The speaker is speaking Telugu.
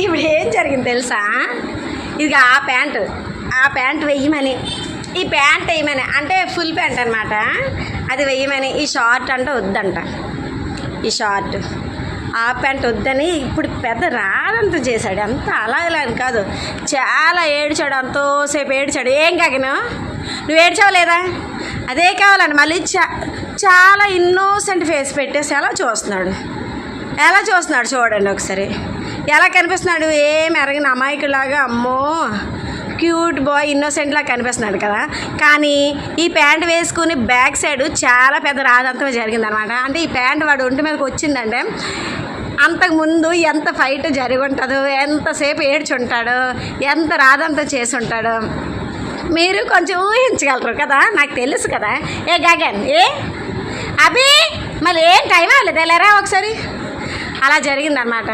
ఇప్పుడు ఏం జరిగింది తెలుసా? ఇది ఆ ప్యాంట్ వెయ్యమని, ఈ ప్యాంట్ వేయమని, అంటే ఫుల్ ప్యాంట్ అనమాట, అది వెయ్యమని, ఈ షార్ట్ అంటే వద్దంట. ఈ షార్ట్ ఆ ప్యాంట్ వద్దని ఇప్పుడు పెద్ద రాదంతా చేశాడు. అంతా అలాగలా అని కాదు, చాలా ఏడ్చాడు, అంతోసేపు ఏడ్చాడు. ఏం కాకినా నువ్వు ఏడ్చావు లేదా? అదే కావాలని మళ్ళీ చాలా ఇన్నోసెంట్ ఫేస్ పెట్టేసి ఎలా చూస్తున్నాడు చూడండి ఒకసారి. ఎలా కనిపిస్తున్నాడు? ఏం ఎరగిన అమాయకులాగా, అమ్మో క్యూట్ బాయ్ ఇన్నోసెంట్లా కనిపిస్తున్నాడు కదా. కానీ ఈ ప్యాంట్ వేసుకుని బ్యాక్ సైడ్ చాలా పెద్ద రాదంతం జరిగిందనమాట. అంటే ఈ ప్యాంట్ వాడు ఒంటి మీదకి వచ్చిందంటే అంతకుముందు ఎంత ఫైట్ జరిగి ఉంటుందో, ఎంతసేపు ఏడ్చుంటాడో, ఎంత రాదంతం చేసి ఉంటాడో మీరు కొంచెం ఊహించగలరు కదా. నాకు తెలుసు కదా. ఏ గగన్, ఏ అభి, మళ్ళీ ఏం టైం అవ్వలేదు, వెళ్ళారా ఒకసారి. అలా జరిగిందనమాట.